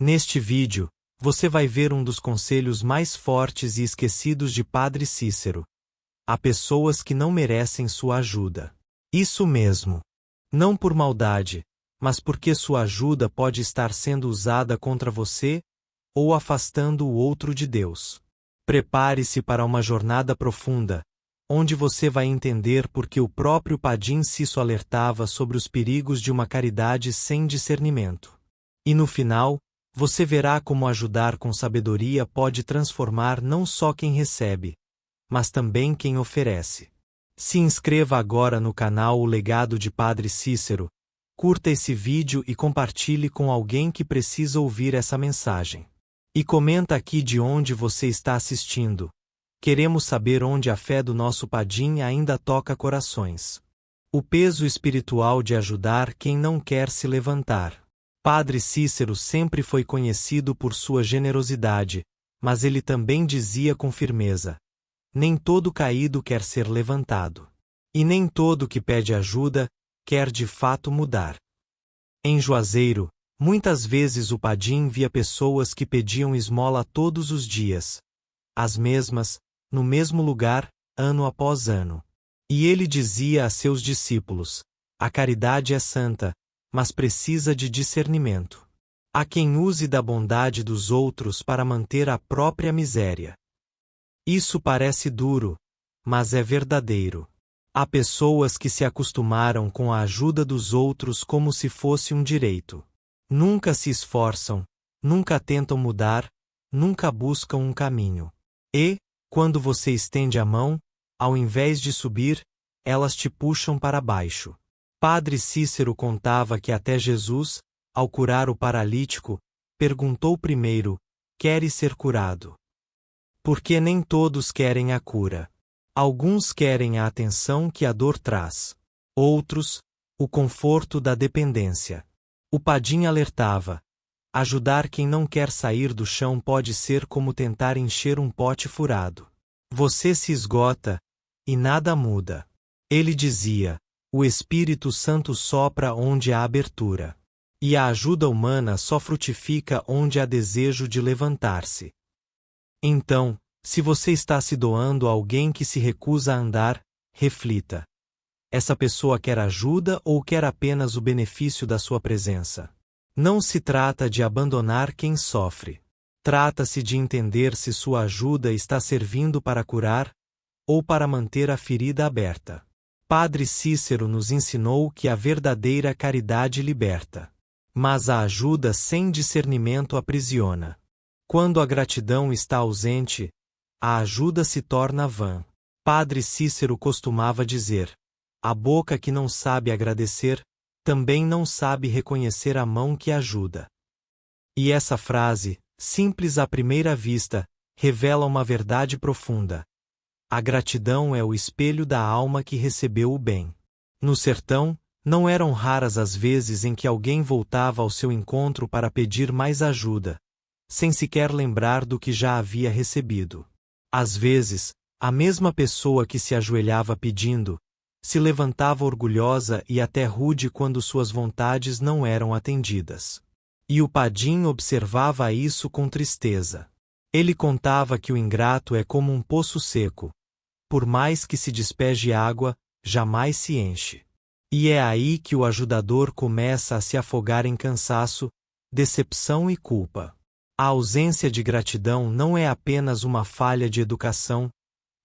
Neste vídeo, você vai ver um dos conselhos mais fortes e esquecidos de Padre Cícero. Há pessoas que não merecem sua ajuda. Isso mesmo. Não por maldade, mas porque sua ajuda pode estar sendo usada contra você ou afastando o outro de Deus. Prepare-se para uma jornada profunda, onde você vai entender por que o próprio Padre Cícero alertava sobre os perigos de uma caridade sem discernimento. E no final, você verá como ajudar com sabedoria pode transformar não só quem recebe, mas também quem oferece. Se inscreva agora no canal O Legado de Padre Cícero, curta esse vídeo e compartilhe com alguém que precisa ouvir essa mensagem. E comenta aqui de onde você está assistindo. Queremos saber onde a fé do nosso Padre ainda toca corações. O peso espiritual de ajudar quem não quer se levantar. Padre Cícero sempre foi conhecido por sua generosidade, mas ele também dizia com firmeza: nem todo caído quer ser levantado. E nem todo que pede ajuda quer de fato mudar. Em Juazeiro, muitas vezes o Padre via pessoas que pediam esmola todos os dias, as mesmas, no mesmo lugar, ano após ano. E ele dizia a seus discípulos: a caridade é santa, mas precisa de discernimento. Há quem use da bondade dos outros para manter a própria miséria. Isso parece duro, mas é verdadeiro. Há pessoas que se acostumaram com a ajuda dos outros como se fosse um direito. Nunca se esforçam, nunca tentam mudar, nunca buscam um caminho. E, quando você estende a mão, ao invés de subir, elas te puxam para baixo. Padre Cícero contava que até Jesus, ao curar o paralítico, perguntou primeiro: queres ser curado? Porque nem todos querem a cura. Alguns querem a atenção que a dor traz. Outros, o conforto da dependência. O Padre alertava: ajudar quem não quer sair do chão pode ser como tentar encher um pote furado. Você se esgota, e nada muda. Ele dizia: o Espírito Santo sopra onde há abertura. E a ajuda humana só frutifica onde há desejo de levantar-se. Então, se você está se doando a alguém que se recusa a andar, reflita. Essa pessoa quer ajuda ou quer apenas o benefício da sua presença? Não se trata de abandonar quem sofre. Trata-se de entender se sua ajuda está servindo para curar ou para manter a ferida aberta. Padre Cícero nos ensinou que a verdadeira caridade liberta. Mas a ajuda sem discernimento aprisiona. Quando a gratidão está ausente, a ajuda se torna vã. Padre Cícero costumava dizer: a boca que não sabe agradecer, também não sabe reconhecer a mão que ajuda. E essa frase, simples à primeira vista, revela uma verdade profunda. A gratidão é o espelho da alma que recebeu o bem. No sertão, não eram raras as vezes em que alguém voltava ao seu encontro para pedir mais ajuda, sem sequer lembrar do que já havia recebido. Às vezes, a mesma pessoa que se ajoelhava pedindo, se levantava orgulhosa e até rude quando suas vontades não eram atendidas. E o Padre observava isso com tristeza. Ele contava que o ingrato é como um poço seco. Por mais que se despeje água, jamais se enche. E é aí que o ajudador começa a se afogar em cansaço, decepção e culpa. A ausência de gratidão não é apenas uma falha de educação,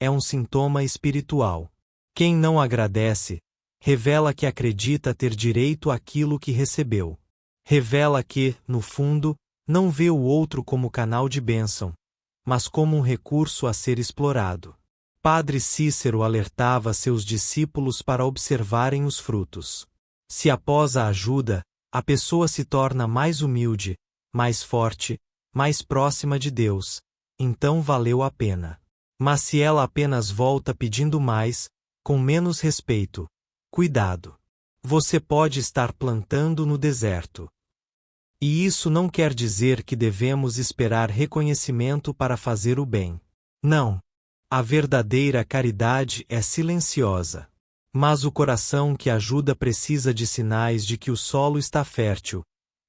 é um sintoma espiritual. Quem não agradece, revela que acredita ter direito àquilo que recebeu. Revela que, no fundo, não vê o outro como canal de bênção, mas como um recurso a ser explorado. Padre Cícero alertava seus discípulos para observarem os frutos. Se após a ajuda, a pessoa se torna mais humilde, mais forte, mais próxima de Deus, então valeu a pena. Mas se ela apenas volta pedindo mais, com menos respeito, cuidado. Você pode estar plantando no deserto. E isso não quer dizer que devemos esperar reconhecimento para fazer o bem. Não. A verdadeira caridade é silenciosa. Mas o coração que ajuda precisa de sinais de que o solo está fértil,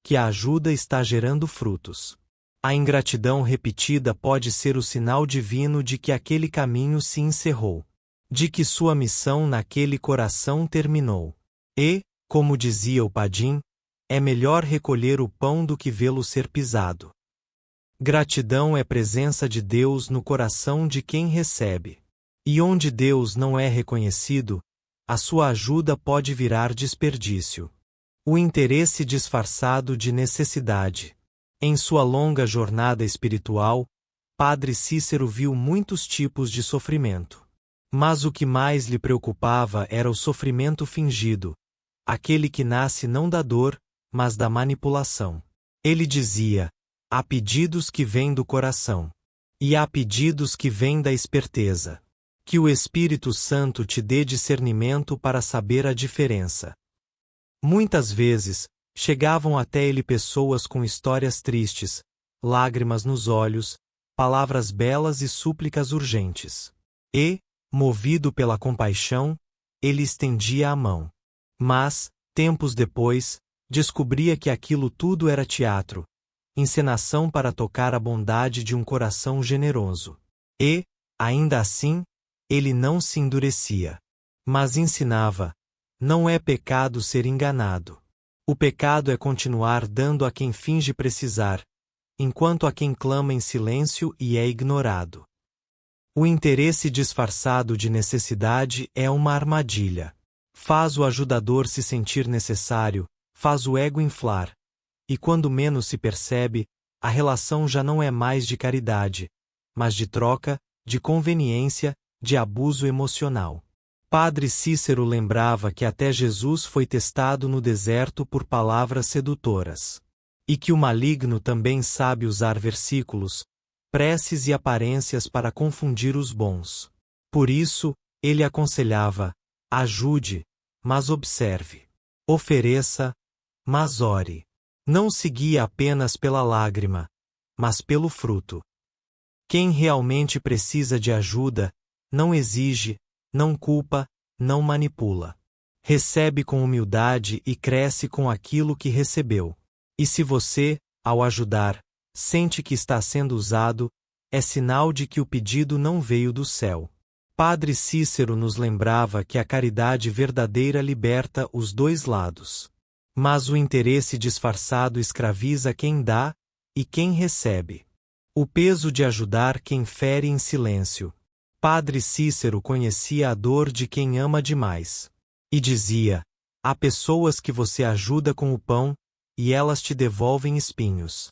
que a ajuda está gerando frutos. A ingratidão repetida pode ser o sinal divino de que aquele caminho se encerrou, de que sua missão naquele coração terminou. E, como dizia o Padim, é melhor recolher o pão do que vê-lo ser pisado. Gratidão é presença de Deus no coração de quem recebe. E onde Deus não é reconhecido, a sua ajuda pode virar desperdício. O interesse disfarçado de necessidade. Em sua longa jornada espiritual, Padre Cícero viu muitos tipos de sofrimento. Mas o que mais lhe preocupava era o sofrimento fingido, aquele que nasce não da dor, mas da manipulação. Ele dizia: há pedidos que vêm do coração. E há pedidos que vêm da esperteza. Que o Espírito Santo te dê discernimento para saber a diferença. Muitas vezes, chegavam até ele pessoas com histórias tristes, lágrimas nos olhos, palavras belas e súplicas urgentes. E, movido pela compaixão, ele estendia a mão. Mas, tempos depois, descobria que aquilo tudo era teatro, encenação para tocar a bondade de um coração generoso. E, ainda assim, ele não se endurecia. Mas ensinava: não é pecado ser enganado. O pecado é continuar dando a quem finge precisar, enquanto a quem clama em silêncio e é ignorado. O interesse disfarçado de necessidade é uma armadilha. Faz o ajudador se sentir necessário, faz o ego inflar. E quando menos se percebe, a relação já não é mais de caridade, mas de troca, de conveniência, de abuso emocional. Padre Cícero lembrava que até Jesus foi testado no deserto por palavras sedutoras. E que o maligno também sabe usar versículos, preces e aparências para confundir os bons. Por isso, ele aconselhava: ajude, mas observe. Ofereça, mas ore. Não se guia apenas pela lágrima, mas pelo fruto. Quem realmente precisa de ajuda, não exige, não culpa, não manipula. Recebe com humildade e cresce com aquilo que recebeu. E se você, ao ajudar, sente que está sendo usado, é sinal de que o pedido não veio do céu. Padre Cícero nos lembrava que a caridade verdadeira liberta os dois lados. Mas o interesse disfarçado escraviza quem dá e quem recebe. O peso de ajudar quem fere em silêncio. Padre Cícero conhecia a dor de quem ama demais. E dizia: há pessoas que você ajuda com o pão, e elas te devolvem espinhos.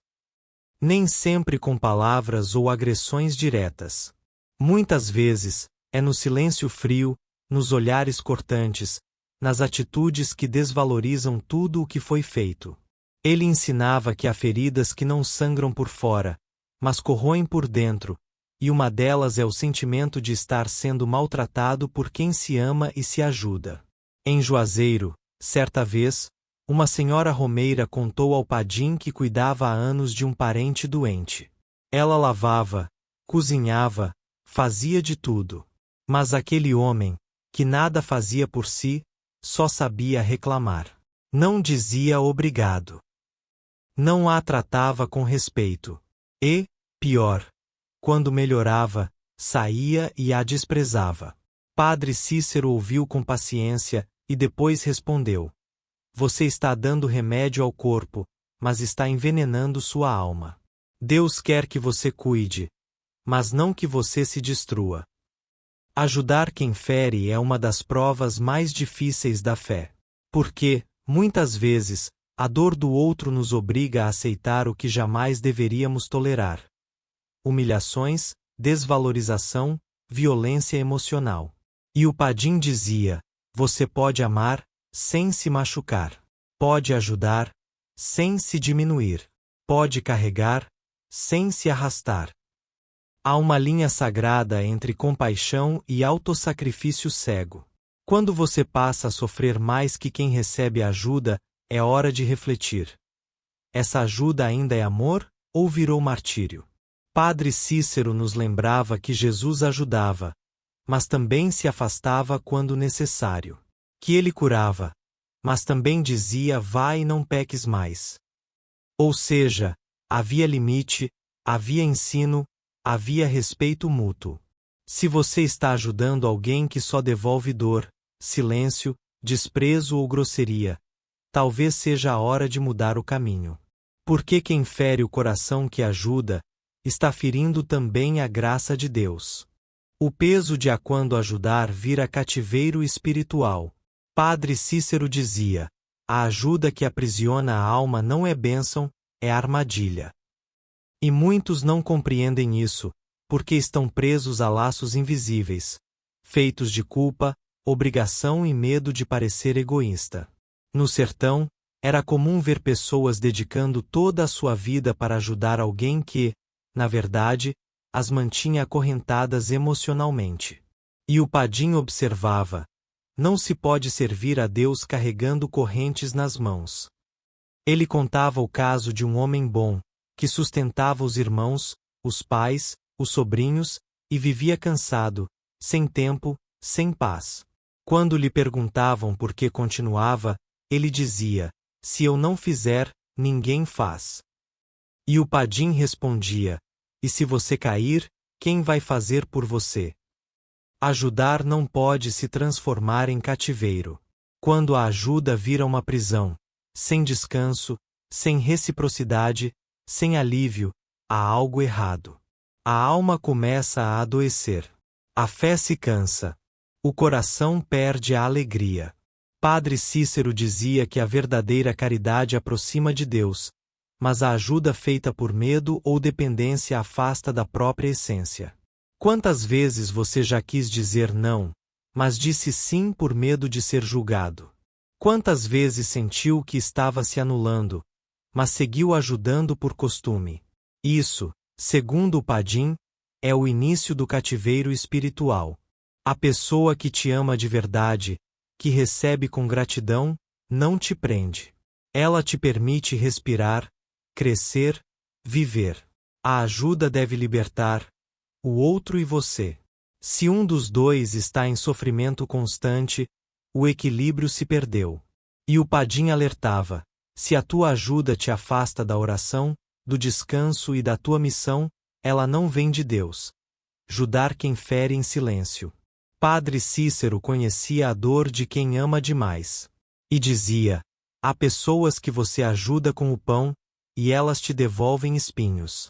Nem sempre com palavras ou agressões diretas. Muitas vezes, é no silêncio frio, nos olhares cortantes, nas atitudes que desvalorizam tudo o que foi feito. Ele ensinava que há feridas que não sangram por fora, mas corroem por dentro, e uma delas é o sentimento de estar sendo maltratado por quem se ama e se ajuda. Em Juazeiro, certa vez, uma senhora romeira contou ao Padim que cuidava há anos de um parente doente. Ela lavava, cozinhava, fazia de tudo. Mas aquele homem, que nada fazia por si, só sabia reclamar. Não dizia obrigado. Não a tratava com respeito. E, pior, quando melhorava, saía e a desprezava. Padre Cícero ouviu com paciência e depois respondeu: você está dando remédio ao corpo, mas está envenenando sua alma. Deus quer que você cuide, mas não que você se destrua. Ajudar quem fere é uma das provas mais difíceis da fé. Porque, muitas vezes, a dor do outro nos obriga a aceitar o que jamais deveríamos tolerar. Humilhações, desvalorização, violência emocional. E o Padim dizia: você pode amar, sem se machucar. Pode ajudar, sem se diminuir. Pode carregar, sem se arrastar. Há uma linha sagrada entre compaixão e autossacrifício cego. Quando você passa a sofrer mais que quem recebe ajuda, é hora de refletir. Essa ajuda ainda é amor ou virou martírio? Padre Cícero nos lembrava que Jesus ajudava, mas também se afastava quando necessário. Que ele curava, mas também dizia: vai e não peques mais. Ou seja, havia limite, havia ensino, havia respeito mútuo. Se você está ajudando alguém que só devolve dor, silêncio, desprezo ou grosseria, talvez seja a hora de mudar o caminho. Porque quem fere o coração que ajuda, está ferindo também a graça de Deus. O peso de a quando ajudar vira cativeiro espiritual. Padre Cícero dizia: a ajuda que aprisiona a alma não é bênção, é armadilha. E muitos não compreendem isso, porque estão presos a laços invisíveis, feitos de culpa, obrigação e medo de parecer egoísta. No sertão, era comum ver pessoas dedicando toda a sua vida para ajudar alguém que, na verdade, as mantinha acorrentadas emocionalmente. E o Padim observava: não se pode servir a Deus carregando correntes nas mãos. Ele contava o caso de um homem bom, que sustentava os irmãos, os pais, os sobrinhos, e vivia cansado, sem tempo, sem paz. Quando lhe perguntavam por que continuava, ele dizia: se eu não fizer, ninguém faz. E o Padim respondia: e se você cair, quem vai fazer por você? Ajudar não pode se transformar em cativeiro. Quando a ajuda vira uma prisão, sem descanso, sem reciprocidade, sem alívio, há algo errado. A alma começa a adoecer. A fé se cansa. O coração perde a alegria. Padre Cícero dizia que a verdadeira caridade aproxima de Deus, mas a ajuda feita por medo ou dependência afasta da própria essência. Quantas vezes você já quis dizer não, mas disse sim por medo de ser julgado? Quantas vezes sentiu que estava se anulando, mas seguiu ajudando por costume? Isso, segundo o Padim, é o início do cativeiro espiritual. A pessoa que te ama de verdade, que recebe com gratidão, não te prende. Ela te permite respirar, crescer, viver. A ajuda deve libertar o outro e você. Se um dos dois está em sofrimento constante, o equilíbrio se perdeu. E o Padim alertava: se a tua ajuda te afasta da oração, do descanso e da tua missão, ela não vem de Deus. Ajudar quem fere em silêncio. Padre Cícero conhecia a dor de quem ama demais. E dizia: há pessoas que você ajuda com o pão, e elas te devolvem espinhos.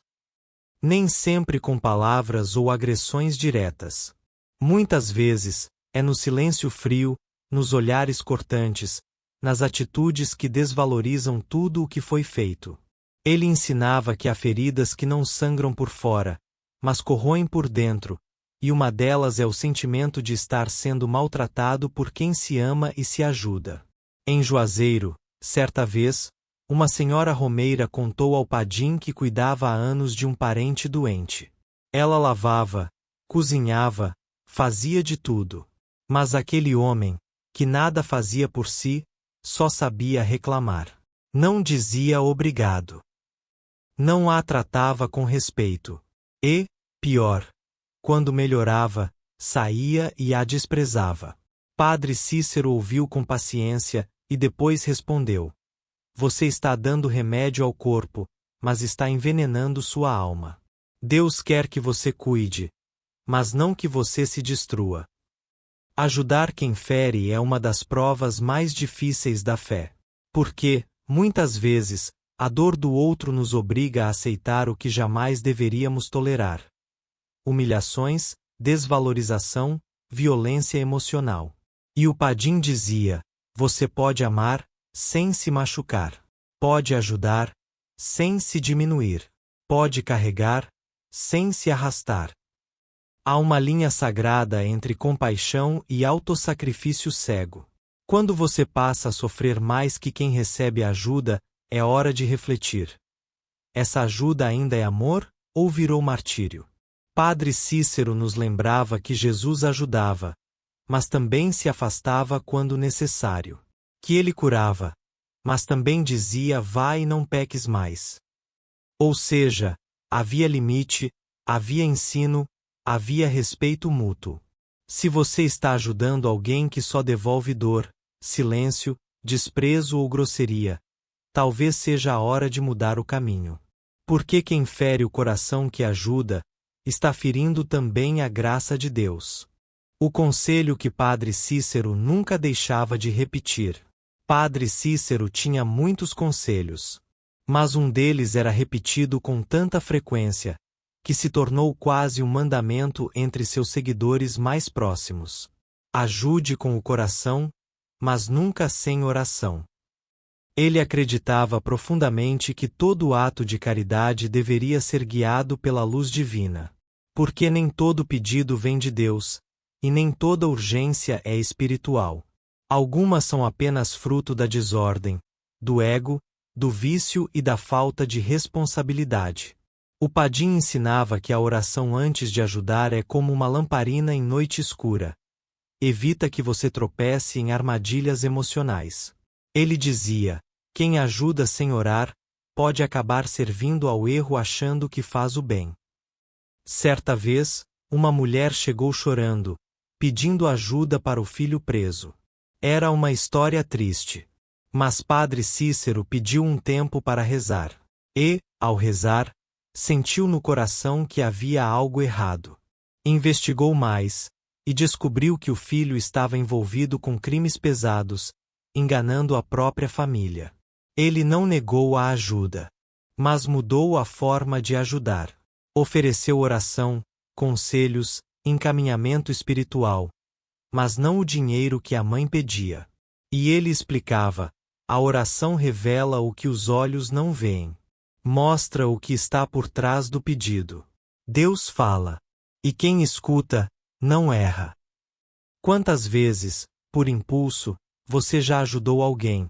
Nem sempre com palavras ou agressões diretas. Muitas vezes, é no silêncio frio, nos olhares cortantes, nas atitudes que desvalorizam tudo o que foi feito. Ele ensinava que há feridas que não sangram por fora, mas corroem por dentro, e uma delas é o sentimento de estar sendo maltratado por quem se ama e se ajuda. Em Juazeiro, certa vez, uma senhora romeira contou ao Padim que cuidava há anos de um parente doente. Ela lavava, cozinhava, fazia de tudo. Mas aquele homem, que nada fazia por si, só sabia reclamar. Não dizia obrigado. Não a tratava com respeito. E, pior, quando melhorava, saía e a desprezava. Padre Cícero ouviu com paciência e depois respondeu: você está dando remédio ao corpo, mas está envenenando sua alma. Deus quer que você cuide, mas não que você se destrua. Ajudar quem fere é uma das provas mais difíceis da fé. Porque, muitas vezes, a dor do outro nos obriga a aceitar o que jamais deveríamos tolerar: humilhações, desvalorização, violência emocional. E o Padim dizia: você pode amar, sem se machucar. Pode ajudar, sem se diminuir. Pode carregar, sem se arrastar. Há uma linha sagrada entre compaixão e autossacrifício cego. Quando você passa a sofrer mais que quem recebe ajuda, é hora de refletir. Essa ajuda ainda é amor, ou virou martírio? Padre Cícero nos lembrava que Jesus ajudava, mas também se afastava quando necessário. Que ele curava, mas também dizia: vai e não peques mais. Ou seja, havia limite, havia ensino, havia respeito mútuo. Se você está ajudando alguém que só devolve dor, silêncio, desprezo ou grosseria, talvez seja a hora de mudar o caminho. Porque quem fere o coração que ajuda, está ferindo também a graça de Deus. O conselho que Padre Cícero nunca deixava de repetir. Padre Cícero tinha muitos conselhos, mas um deles era repetido com tanta frequência, que se tornou quase um mandamento entre seus seguidores mais próximos. Ajude com o coração, mas nunca sem oração. Ele acreditava profundamente que todo ato de caridade deveria ser guiado pela luz divina. Porque nem todo pedido vem de Deus, e nem toda urgência é espiritual. Algumas são apenas fruto da desordem, do ego, do vício e da falta de responsabilidade. O Padim ensinava que a oração antes de ajudar é como uma lamparina em noite escura. Evita que você tropece em armadilhas emocionais. Ele dizia: quem ajuda sem orar, pode acabar servindo ao erro achando que faz o bem. Certa vez, uma mulher chegou chorando, pedindo ajuda para o filho preso. Era uma história triste. Mas Padre Cícero pediu um tempo para rezar. E, ao rezar, sentiu no coração que havia algo errado. Investigou mais, e descobriu que o filho estava envolvido com crimes pesados, enganando a própria família. Ele não negou a ajuda, mas mudou a forma de ajudar. Ofereceu oração, conselhos, encaminhamento espiritual, mas não o dinheiro que a mãe pedia. E ele explicava: a oração revela o que os olhos não veem. Mostra o que está por trás do pedido. Deus fala, e quem escuta, não erra. Quantas vezes, por impulso, você já ajudou alguém,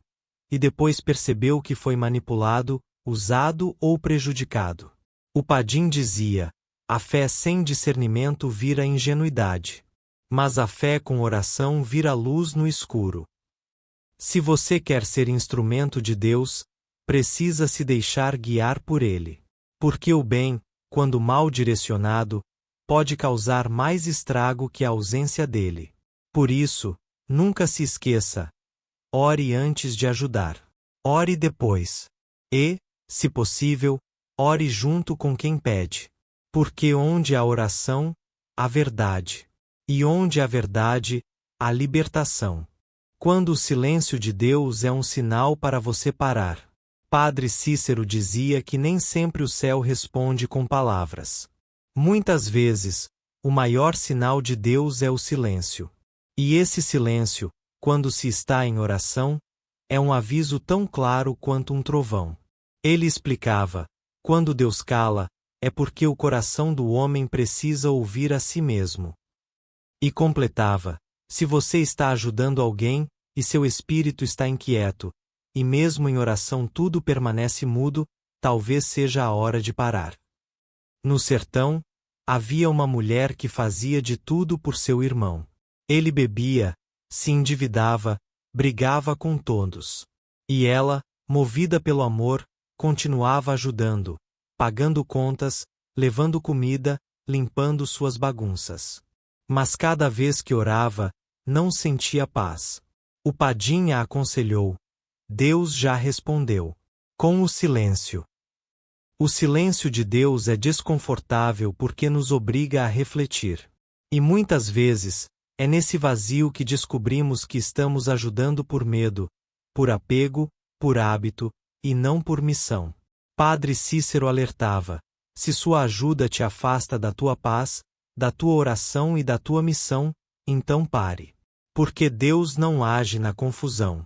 e depois percebeu que foi manipulado, usado ou prejudicado? O Padim dizia: a fé sem discernimento vira ingenuidade. Mas a fé com oração vira luz no escuro. Se você quer ser instrumento de Deus, precisa se deixar guiar por Ele. Porque o bem, quando mal direcionado, pode causar mais estrago que a ausência dele. Por isso, nunca se esqueça: ore antes de ajudar. Ore depois. E, se possível, ore junto com quem pede. Porque onde há oração, há verdade. E onde há verdade, há libertação. Quando o silêncio de Deus é um sinal para você parar. Padre Cícero dizia que nem sempre o céu responde com palavras. Muitas vezes, o maior sinal de Deus é o silêncio. E esse silêncio, quando se está em oração, é um aviso tão claro quanto um trovão. Ele explicava: quando Deus cala, é porque o coração do homem precisa ouvir a si mesmo. E completava: se você está ajudando alguém, e seu espírito está inquieto, e mesmo em oração tudo permanece mudo, talvez seja a hora de parar. No sertão, havia uma mulher que fazia de tudo por seu irmão. Ele bebia, se endividava, brigava com todos. E ela, movida pelo amor, continuava ajudando, pagando contas, levando comida, limpando suas bagunças. Mas cada vez que orava, não sentia paz. O Padim a aconselhou: Deus já respondeu. Com o silêncio. O silêncio de Deus é desconfortável porque nos obriga a refletir. E muitas vezes, é nesse vazio que descobrimos que estamos ajudando por medo, por apego, por hábito, e não por missão. Padre Cícero alertava: se sua ajuda te afasta da tua paz, da tua oração e da tua missão, então pare. Porque Deus não age na confusão.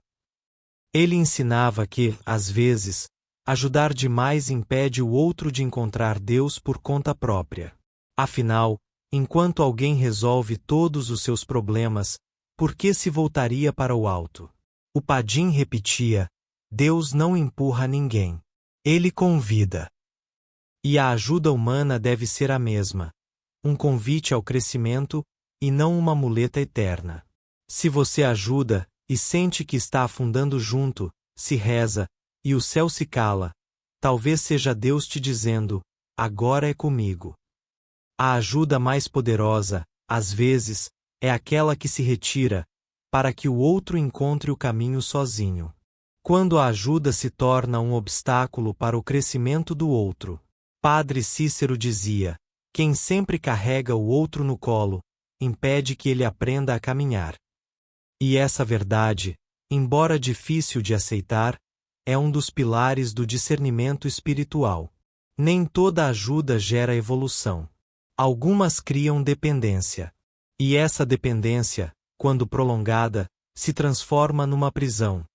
Ele ensinava que, às vezes, ajudar demais impede o outro de encontrar Deus por conta própria. Afinal, enquanto alguém resolve todos os seus problemas, por que se voltaria para o alto? O Padim repetia: Deus não empurra ninguém. Ele convida. E a ajuda humana deve ser a mesma: um convite ao crescimento, e não uma muleta eterna. Se você ajuda, e sente que está afundando junto, se reza, e o céu se cala, talvez seja Deus te dizendo: agora é comigo. A ajuda mais poderosa, às vezes, é aquela que se retira, para que o outro encontre o caminho sozinho. Quando a ajuda se torna um obstáculo para o crescimento do outro. Padre Cícero dizia: quem sempre carrega o outro no colo, impede que ele aprenda a caminhar. E essa verdade, embora difícil de aceitar, é um dos pilares do discernimento espiritual. Nem toda ajuda gera evolução. Algumas criam dependência. E essa dependência, quando prolongada, se transforma numa prisão,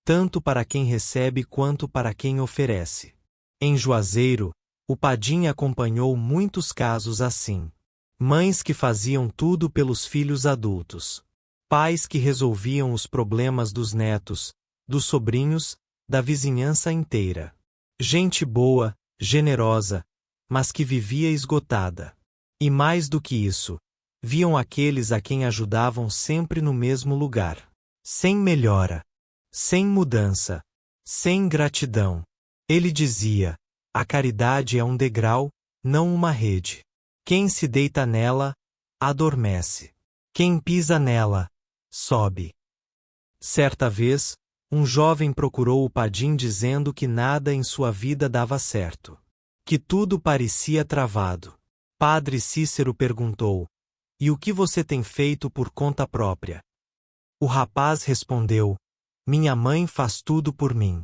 tanto para quem recebe quanto para quem oferece. Em Juazeiro, o Padim acompanhou muitos casos assim. Mães que faziam tudo pelos filhos adultos. Pais que resolviam os problemas dos netos, dos sobrinhos, da vizinhança inteira. Gente boa, generosa, mas que vivia esgotada. E mais do que isso, viam aqueles a quem ajudavam sempre no mesmo lugar. Sem melhora. Sem mudança. Sem gratidão. Ele dizia: a caridade é um degrau, não uma rede. Quem se deita nela, adormece. Quem pisa nela, sobe. Certa vez, um jovem procurou o Padim dizendo que nada em sua vida dava certo. Que tudo parecia travado. Padre Cícero perguntou: e o que você tem feito por conta própria? O rapaz respondeu: minha mãe faz tudo por mim.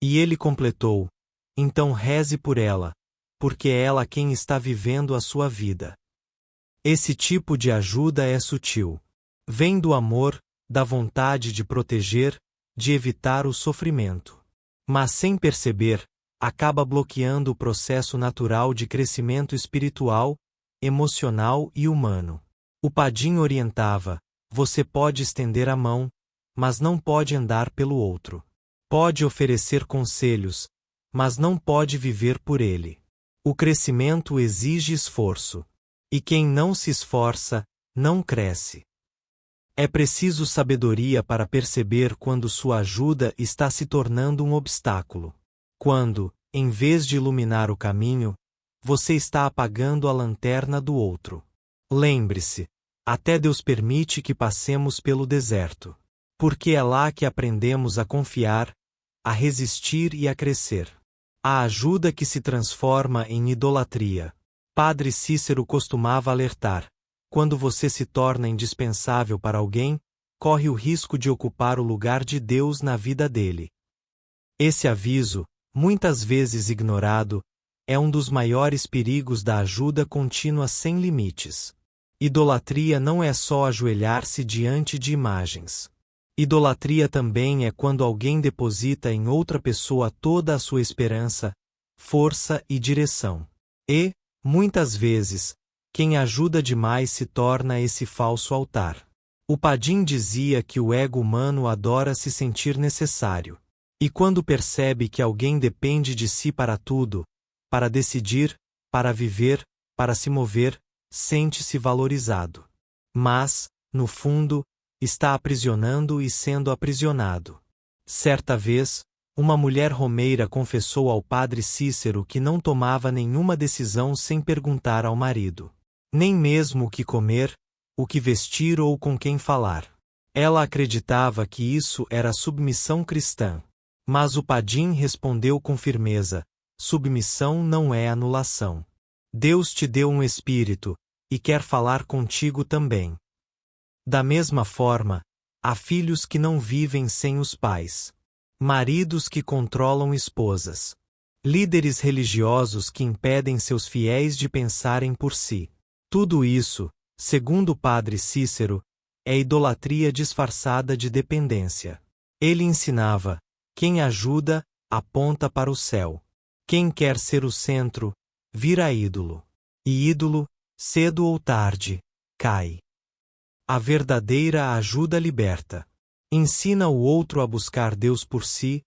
E ele completou: então reze por ela, porque é ela quem está vivendo a sua vida. Esse tipo de ajuda é sutil. Vem do amor, da vontade de proteger, de evitar o sofrimento. Mas sem perceber, acaba bloqueando o processo natural de crescimento espiritual, emocional e humano. O Padim orientava: você pode estender a mão, mas não pode andar pelo outro. Pode oferecer conselhos, mas não pode viver por ele. O crescimento exige esforço. E quem não se esforça, não cresce. É preciso sabedoria para perceber quando sua ajuda está se tornando um obstáculo. Quando, em vez de iluminar o caminho, você está apagando a lanterna do outro. Lembre-se, até Deus permite que passemos pelo deserto. Porque é lá que aprendemos a confiar, a resistir e a crescer. A ajuda que se transforma em idolatria. Padre Cícero costumava alertar: quando você se torna indispensável para alguém, corre o risco de ocupar o lugar de Deus na vida dele. Esse aviso, muitas vezes ignorado, é um dos maiores perigos da ajuda contínua sem limites. Idolatria não é só ajoelhar-se diante de imagens. Idolatria também é quando alguém deposita em outra pessoa toda a sua esperança, força e direção. E, muitas vezes, quem ajuda demais se torna esse falso altar. O Padim dizia que o ego humano adora se sentir necessário. E quando percebe que alguém depende de si para tudo, para decidir, para viver, para se mover, sente-se valorizado. Mas, no fundo, está aprisionando e sendo aprisionado. Certa vez, uma mulher romeira confessou ao Padre Cícero que não tomava nenhuma decisão sem perguntar ao marido. Nem mesmo o que comer, o que vestir ou com quem falar. Ela acreditava que isso era submissão cristã. Mas o Padim respondeu com firmeza: submissão não é anulação. Deus te deu um espírito, e quer falar contigo também. Da mesma forma, há filhos que não vivem sem os pais. Maridos que controlam esposas. Líderes religiosos que impedem seus fiéis de pensarem por si. Tudo isso, segundo o Padre Cícero, é idolatria disfarçada de dependência. Ele ensinava: quem ajuda, aponta para o céu. Quem quer ser o centro, vira ídolo. E ídolo, cedo ou tarde, cai. A verdadeira ajuda liberta. Ensina o outro a buscar Deus por si,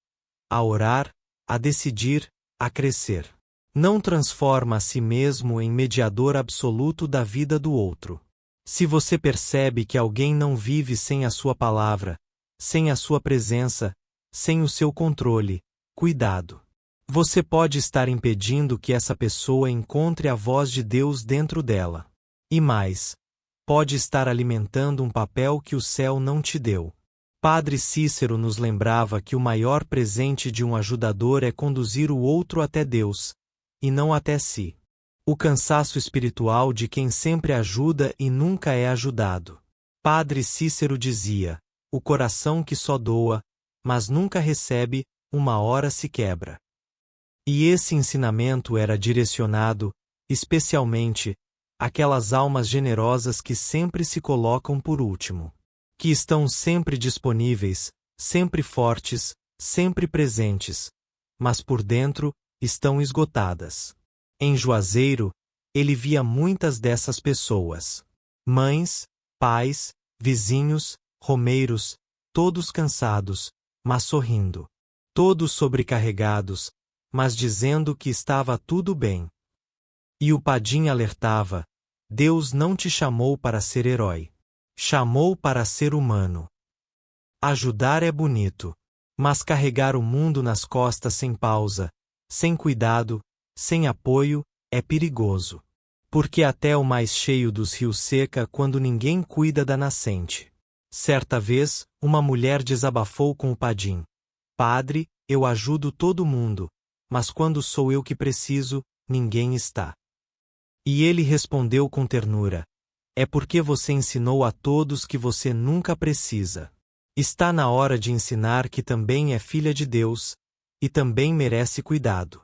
a orar, a decidir, a crescer. Não transforma a si mesmo em mediador absoluto da vida do outro. Se você percebe que alguém não vive sem a sua palavra, sem a sua presença, sem o seu controle, cuidado. Você pode estar impedindo que essa pessoa encontre a voz de Deus dentro dela. E mais, pode estar alimentando um papel que o céu não te deu. Padre Cícero nos lembrava que o maior presente de um ajudador é conduzir o outro até Deus, e não até si. O cansaço espiritual de quem sempre ajuda e nunca é ajudado. Padre Cícero dizia: o coração que só doa, mas nunca recebe, uma hora se quebra. E esse ensinamento era direcionado, especialmente, àquelas almas generosas que sempre se colocam por último. Que estão sempre disponíveis, sempre fortes, sempre presentes, mas por dentro, estão esgotadas. Em Juazeiro, ele via muitas dessas pessoas. Mães, pais, vizinhos, romeiros, todos cansados, mas sorrindo. Todos sobrecarregados, mas dizendo que estava tudo bem. E o Padim alertava: Deus não te chamou para ser herói. Chamou para ser humano. Ajudar é bonito, mas carregar o mundo nas costas sem pausa, sem cuidado, sem apoio, é perigoso. Porque até o mais cheio dos rios seca quando ninguém cuida da nascente. Certa vez, uma mulher desabafou com o Padim: Padre, eu ajudo todo mundo, mas quando sou eu que preciso, ninguém está. E ele respondeu com ternura: é porque você ensinou a todos que você nunca precisa. Está na hora de ensinar que também é filha de Deus, e também merece cuidado.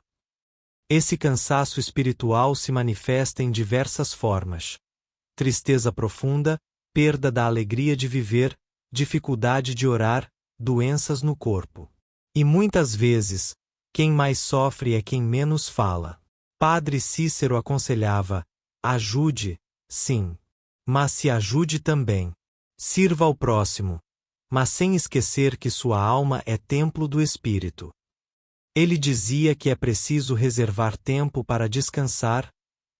Esse cansaço espiritual se manifesta em diversas formas: tristeza profunda, perda da alegria de viver, dificuldade de orar, doenças no corpo. E muitas vezes, quem mais sofre é quem menos fala. Padre Cícero aconselhava: ajude, sim. Mas se ajude também. Sirva ao próximo, mas sem esquecer que sua alma é templo do Espírito. Ele dizia que é preciso reservar tempo para descansar,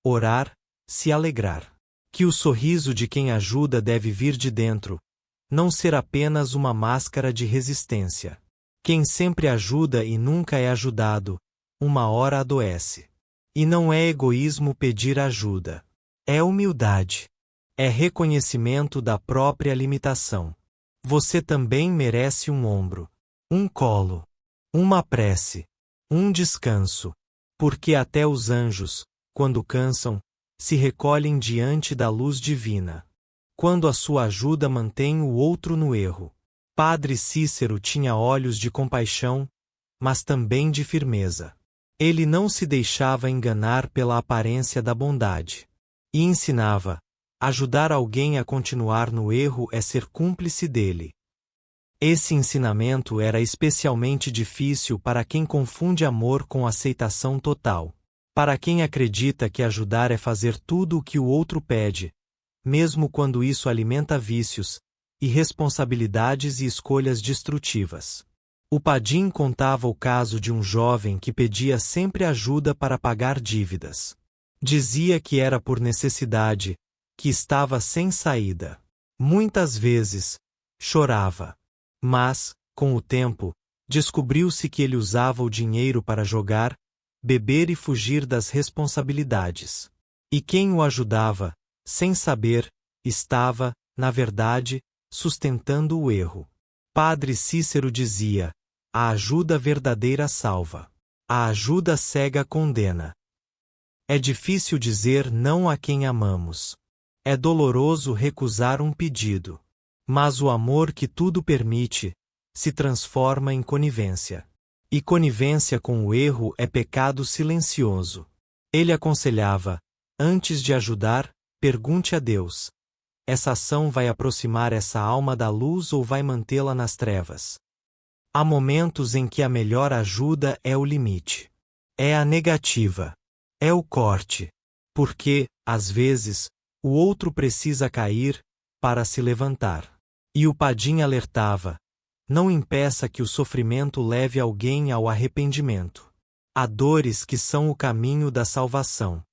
orar, se alegrar. Que o sorriso de quem ajuda deve vir de dentro, não ser apenas uma máscara de resistência. Quem sempre ajuda e nunca é ajudado, uma hora adoece. E não é egoísmo pedir ajuda. É humildade. É reconhecimento da própria limitação. Você também merece um ombro, um colo, uma prece, um descanso, porque até os anjos, quando cansam, se recolhem diante da luz divina. Quando a sua ajuda mantém o outro no erro. Padre Cícero tinha olhos de compaixão, mas também de firmeza. Ele não se deixava enganar pela aparência da bondade. E ensinava: ajudar alguém a continuar no erro é ser cúmplice dele. Esse ensinamento era especialmente difícil para quem confunde amor com aceitação total. Para quem acredita que ajudar é fazer tudo o que o outro pede, mesmo quando isso alimenta vícios, irresponsabilidades e escolhas destrutivas. O Padim contava o caso de um jovem que pedia sempre ajuda para pagar dívidas. Dizia que era por necessidade, que estava sem saída. Muitas vezes, chorava. Mas, com o tempo, descobriu-se que ele usava o dinheiro para jogar, beber e fugir das responsabilidades. E quem o ajudava, sem saber, estava, na verdade, sustentando o erro. Padre Cícero dizia: a ajuda verdadeira salva. A ajuda cega condena. É difícil dizer não a quem amamos. É doloroso recusar um pedido. Mas o amor que tudo permite, se transforma em conivência. E conivência com o erro é pecado silencioso. Ele aconselhava: antes de ajudar, pergunte a Deus: essa ação vai aproximar essa alma da luz ou vai mantê-la nas trevas? Há momentos em que a melhor ajuda é o limite. É a negativa. É o corte. Porque, às vezes, o outro precisa cair para se levantar. E o Padim alertava: não impeça que o sofrimento leve alguém ao arrependimento. Há dores que são o caminho da salvação.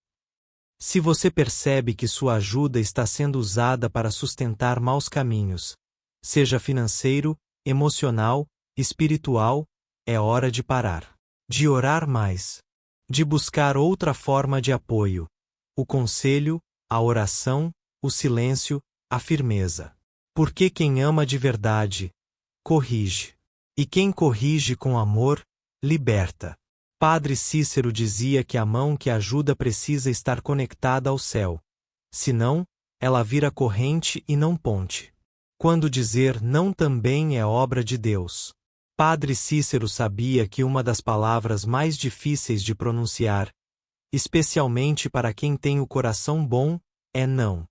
Se você percebe que sua ajuda está sendo usada para sustentar maus caminhos, seja financeiro, emocional, espiritual, é hora de parar. De orar mais. De buscar outra forma de apoio. O conselho, a oração, o silêncio, a firmeza. Porque quem ama de verdade, corrige. E quem corrige com amor, liberta. Padre Cícero dizia que a mão que ajuda precisa estar conectada ao céu. Senão, ela vira corrente e não ponte. Quando dizer não também é obra de Deus. Padre Cícero sabia que uma das palavras mais difíceis de pronunciar, especialmente para quem tem o coração bom, é não.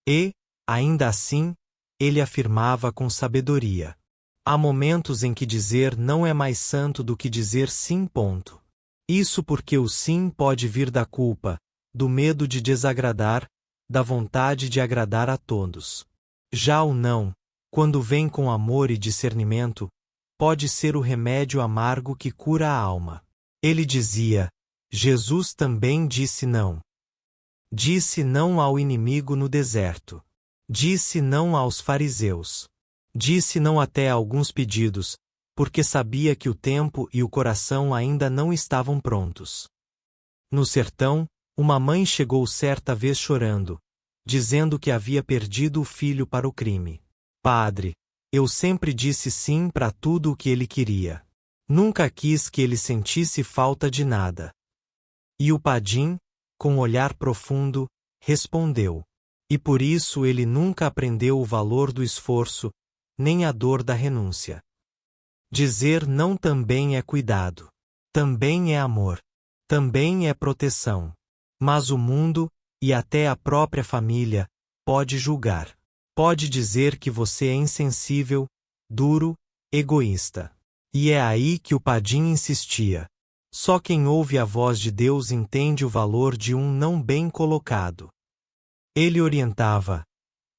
E, ainda assim, ele afirmava com sabedoria. Há momentos em que dizer não é mais santo do que dizer sim. Ponto. Isso porque o sim pode vir da culpa, do medo de desagradar, da vontade de agradar a todos. Já o não, quando vem com amor e discernimento, pode ser o remédio amargo que cura a alma. Ele dizia: Jesus também disse não. Disse não ao inimigo no deserto. Disse não aos fariseus. Disse não até a alguns pedidos, porque sabia que o tempo e o coração ainda não estavam prontos. No sertão, uma mãe chegou certa vez chorando, dizendo que havia perdido o filho para o crime. Padre, eu sempre disse sim para tudo o que ele queria. Nunca quis que ele sentisse falta de nada. E o padim, com olhar profundo, respondeu. E por isso ele nunca aprendeu o valor do esforço, nem a dor da renúncia. Dizer não também é cuidado. Também é amor. Também é proteção. Mas o mundo, e até a própria família, pode julgar. Pode dizer que você é insensível, duro, egoísta. E é aí que o padim insistia. Só quem ouve a voz de Deus entende o valor de um não bem colocado. Ele orientava.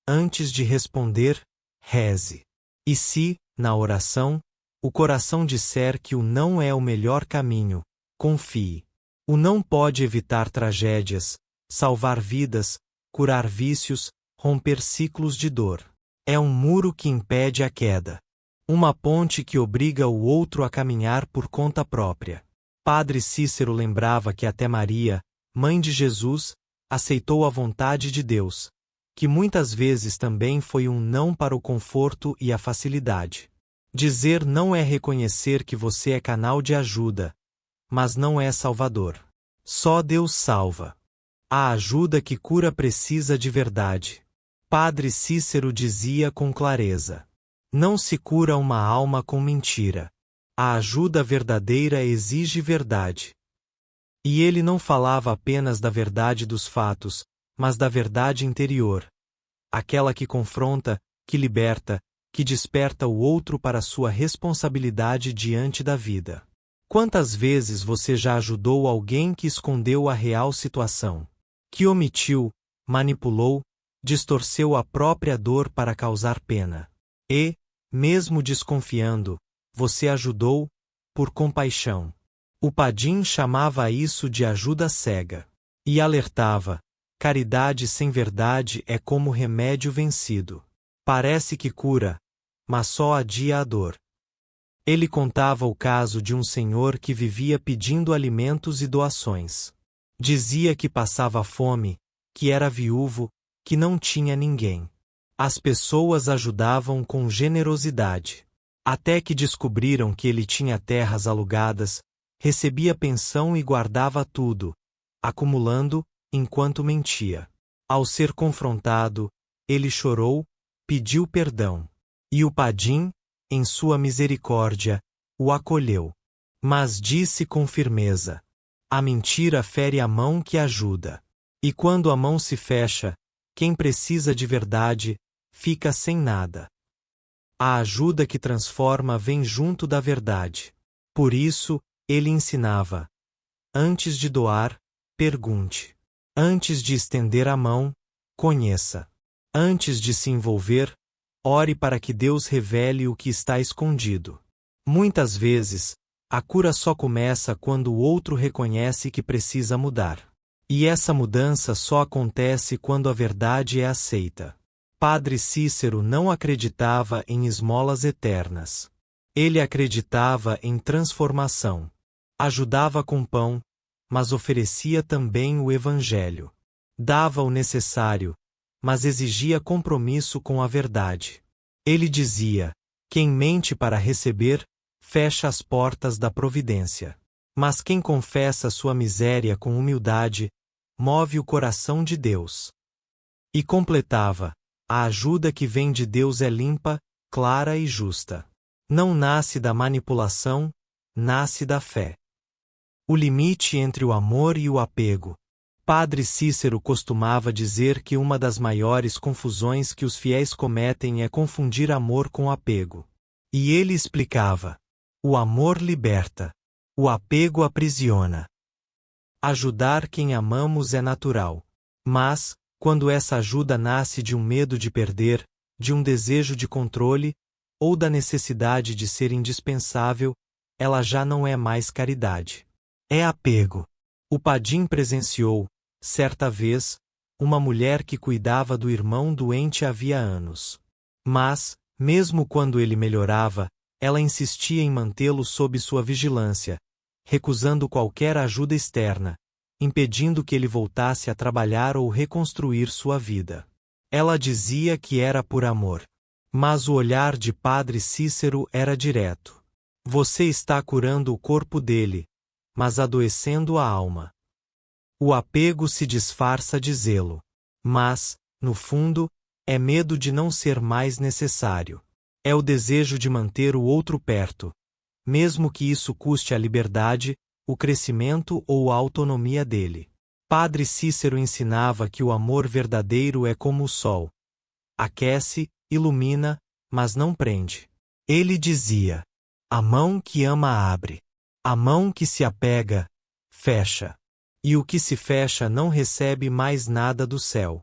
Antes de responder, reze. E se, na oração, o coração disser que o não é o melhor caminho, confie. O não pode evitar tragédias, salvar vidas, curar vícios, romper ciclos de dor. É um muro que impede a queda. Uma ponte que obriga o outro a caminhar por conta própria. Padre Cícero lembrava que até Maria, mãe de Jesus, aceitou a vontade de Deus, que muitas vezes também foi um não para o conforto e a facilidade. Dizer não é reconhecer que você é canal de ajuda, mas não é salvador. Só Deus salva. A ajuda que cura precisa de verdade. Padre Cícero dizia com clareza: não se cura uma alma com mentira. A ajuda verdadeira exige verdade. E ele não falava apenas da verdade dos fatos, mas da verdade interior. Aquela que confronta, que liberta, que desperta o outro para sua responsabilidade diante da vida. Quantas vezes você já ajudou alguém que escondeu a real situação? Que omitiu, manipulou, distorceu a própria dor para causar pena. E, mesmo desconfiando, você ajudou, por compaixão. O padim chamava isso de ajuda cega. E alertava: caridade sem verdade é como remédio vencido. Parece que cura, mas só adia a dor. Ele contava o caso de um senhor que vivia pedindo alimentos e doações. Dizia que passava fome, que era viúvo, que não tinha ninguém. As pessoas ajudavam com generosidade. Até que descobriram que ele tinha terras alugadas, recebia pensão e guardava tudo, acumulando, enquanto mentia. Ao ser confrontado, ele chorou, pediu perdão. E o padim, em sua misericórdia, o acolheu. Mas disse com firmeza: a mentira fere a mão que ajuda. E quando a mão se fecha, quem precisa de verdade, fica sem nada. A ajuda que transforma vem junto da verdade. Por isso, ele ensinava: antes de doar, pergunte. Antes de estender a mão, conheça. Antes de se envolver, ore para que Deus revele o que está escondido. Muitas vezes, a cura só começa quando o outro reconhece que precisa mudar. E essa mudança só acontece quando a verdade é aceita. Padre Cícero não acreditava em esmolas eternas. Ele acreditava em transformação. Ajudava com pão, mas oferecia também o Evangelho. Dava o necessário, mas exigia compromisso com a verdade. Ele dizia: Quem mente para receber, fecha as portas da providência. Mas quem confessa sua miséria com humildade, move o coração de Deus. E completava: a ajuda que vem de Deus é limpa, clara e justa. Não nasce da manipulação, nasce da fé. O limite entre o amor e o apego. Padre Cícero costumava dizer que uma das maiores confusões que os fiéis cometem é confundir amor com apego. E ele explicava: o amor liberta, o apego aprisiona. Ajudar quem amamos é natural. Mas, quando essa ajuda nasce de um medo de perder, de um desejo de controle, ou da necessidade de ser indispensável, ela já não é mais caridade. É apego. O Padim presenciou, certa vez, uma mulher que cuidava do irmão doente havia anos. Mas, mesmo quando ele melhorava, ela insistia em mantê-lo sob sua vigilância, recusando qualquer ajuda externa, impedindo que ele voltasse a trabalhar ou reconstruir sua vida. Ela dizia que era por amor. Mas o olhar de Padre Cícero era direto. Você está curando o corpo dele, mas adoecendo a alma. O apego se disfarça de zelo. Mas, no fundo, é medo de não ser mais necessário. É o desejo de manter o outro perto, mesmo que isso custe a liberdade, o crescimento ou a autonomia dele. Padre Cícero ensinava que o amor verdadeiro é como o sol. Aquece, ilumina, mas não prende. Ele dizia: a mão que ama abre. A mão que se apega, fecha. E o que se fecha não recebe mais nada do céu.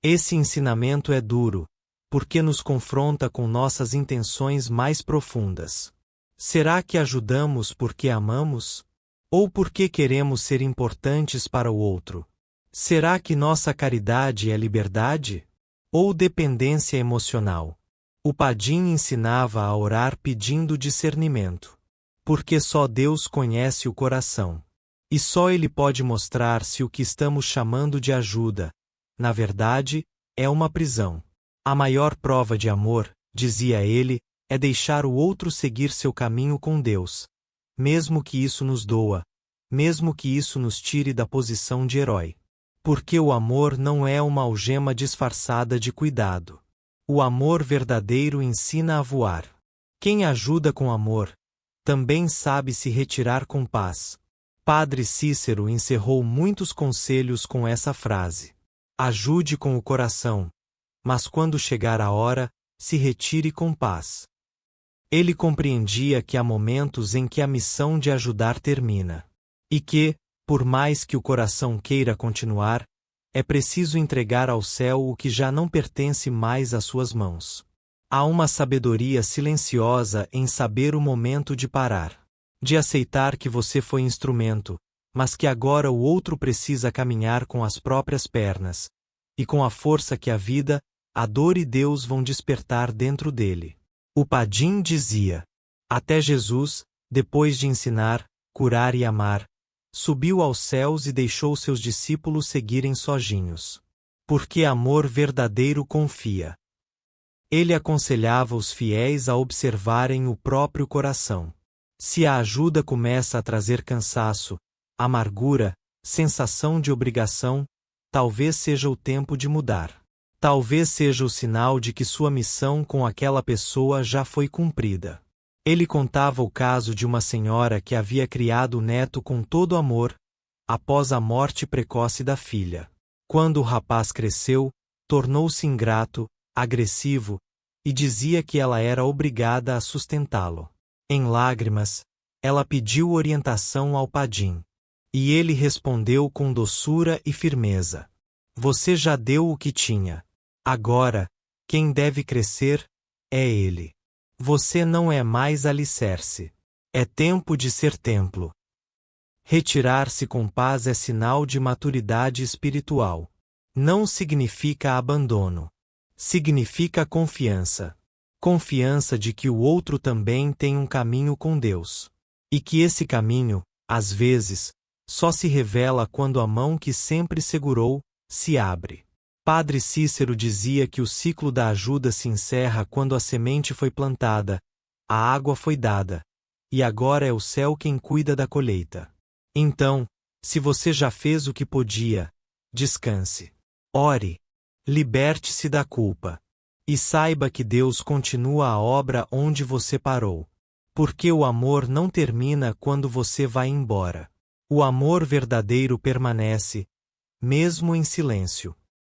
Esse ensinamento é duro, porque nos confronta com nossas intenções mais profundas. Será que ajudamos porque amamos? Ou porque queremos ser importantes para o outro? Será que nossa caridade é liberdade? Ou dependência emocional? O Padim ensinava a orar pedindo discernimento. Porque só Deus conhece o coração. E só Ele pode mostrar se o que estamos chamando de ajuda, na verdade, é uma prisão. A maior prova de amor, dizia ele, é deixar o outro seguir seu caminho com Deus, mesmo que isso nos doa, mesmo que isso nos tire da posição de herói. Porque o amor não é uma algema disfarçada de cuidado. O amor verdadeiro ensina a voar. Quem ajuda com amor, também sabe se retirar com paz. Padre Cícero encerrou muitos conselhos com essa frase: ajude com o coração, mas quando chegar a hora, se retire com paz. Ele compreendia que há momentos em que a missão de ajudar termina. E que, por mais que o coração queira continuar, é preciso entregar ao céu o que já não pertence mais às suas mãos. Há uma sabedoria silenciosa em saber o momento de parar. De aceitar que você foi instrumento, mas que agora o outro precisa caminhar com as próprias pernas, e com a força que a vida, a dor e Deus vão despertar dentro dele. O Padim dizia: até Jesus, depois de ensinar, curar e amar, subiu aos céus e deixou seus discípulos seguirem sozinhos. Porque amor verdadeiro confia. Ele aconselhava os fiéis a observarem o próprio coração. Se a ajuda começa a trazer cansaço, amargura, sensação de obrigação, talvez seja o tempo de mudar. Talvez seja o sinal de que sua missão com aquela pessoa já foi cumprida. Ele contava o caso de uma senhora que havia criado o neto com todo amor, após a morte precoce da filha. Quando o rapaz cresceu, tornou-se ingrato, agressivo, e dizia que ela era obrigada a sustentá-lo. Em lágrimas, ela pediu orientação ao Padim. E ele respondeu com doçura e firmeza: você já deu o que tinha. Agora, quem deve crescer, é ele. Você não é mais alicerce. É tempo de ser templo. Retirar-se com paz é sinal de maturidade espiritual. Não significa abandono. Significa confiança. Confiança de que o outro também tem um caminho com Deus. E que esse caminho, às vezes, só se revela quando a mão que sempre segurou, se abre. Padre Cícero dizia que o ciclo da ajuda se encerra quando a semente foi plantada, a água foi dada, e agora é o céu quem cuida da colheita. Então, se você já fez o que podia, descanse. Ore. Liberte-se da culpa. E saiba que Deus continua a obra onde você parou. Porque o amor não termina quando você vai embora. O amor verdadeiro permanece, mesmo em silêncio.